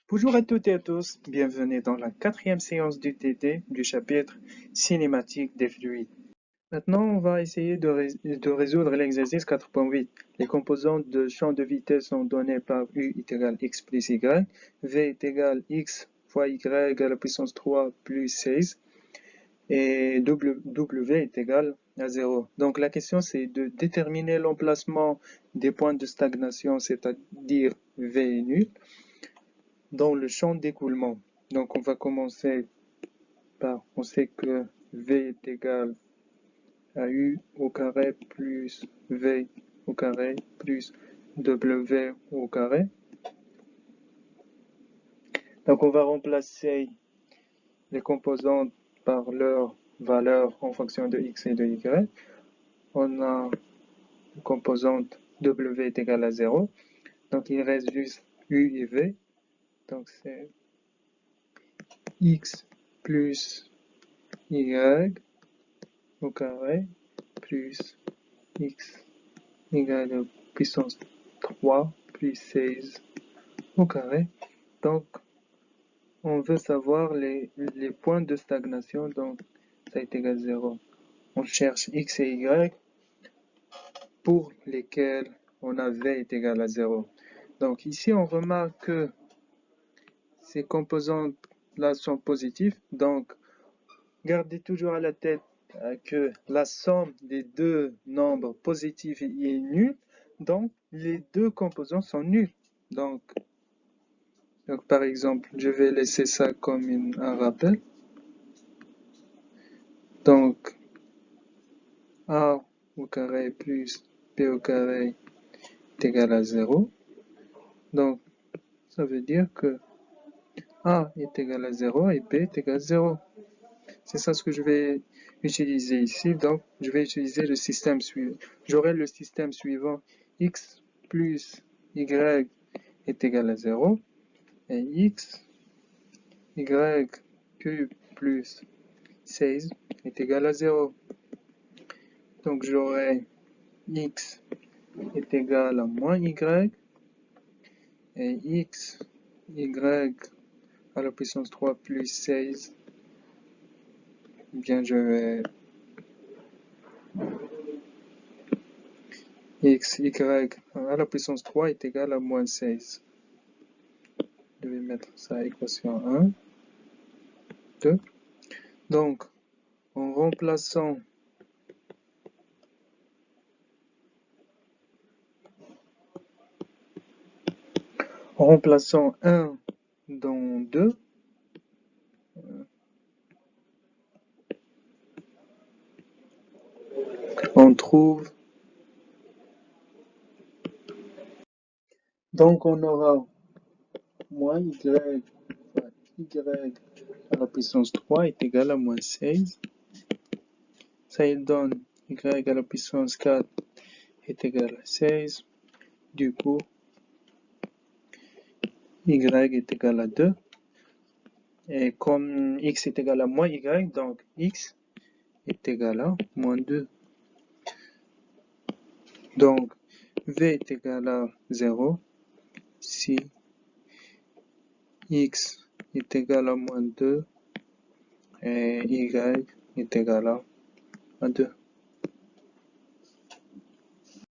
Bonjour à toutes et à tous, bienvenue dans la quatrième séance du TT du chapitre cinématique des fluides. Maintenant, on va essayer de résoudre l'exercice 4.8. Les composantes de champ de vitesse sont données par U est égal x plus y, V est égal x fois y à la puissance 3 plus 16 et W est égal à 0. Donc la question c'est de déterminer l'emplacement des points de stagnation, c'est-à-dire V est nul, dans le champ d'écoulement. Donc on va commencer par, on sait que V est égal à U au carré plus V au carré plus W au carré. Donc on va remplacer les composantes par leur valeur en fonction de x et de y. On a une composante W est égal à 0. Donc il reste juste U et V. Donc c'est x plus y au carré plus x y à la puissance 3 plus 16 au carré. Donc, on veut savoir les points de stagnation, donc ça est égal à 0. On cherche x et y pour lesquels on a v est égal à 0. Donc ici, on remarque que ces composantes-là sont positives. Donc, gardez toujours à la tête que la somme des deux nombres positifs est nulle. Donc, les deux composants sont nuls. Donc, par exemple, je vais laisser ça comme un rappel. Donc, A au carré plus B au carré est égal à 0. Donc, ça veut dire que A est égal à 0 et B est égal à 0. C'est ça ce que je vais utiliser ici. Donc, je vais utiliser le système suivant. J'aurai le système suivant. X plus Y est égal à 0. Et X, Y cube plus 16 est égal à 0. Donc, j'aurai X est égal à moins Y. Et X, Y à la puissance 3 plus 16. Bien, je vais x, y à la puissance 3 est égal à moins 16. Je vais mettre ça à équation 1, 2. Donc, en remplaçant En remplaçant 1 dans 2, on trouve, donc on aura moins y, fois y à la puissance 3 est égal à moins 16. Ça il donne y à la puissance 4 est égal à 16. Du coup, y est égal à 2. Et comme x est égal à moins y, donc x est égal à moins 2. Donc, v est égal à 0 si x est égal à moins 2 et y est égal à 2.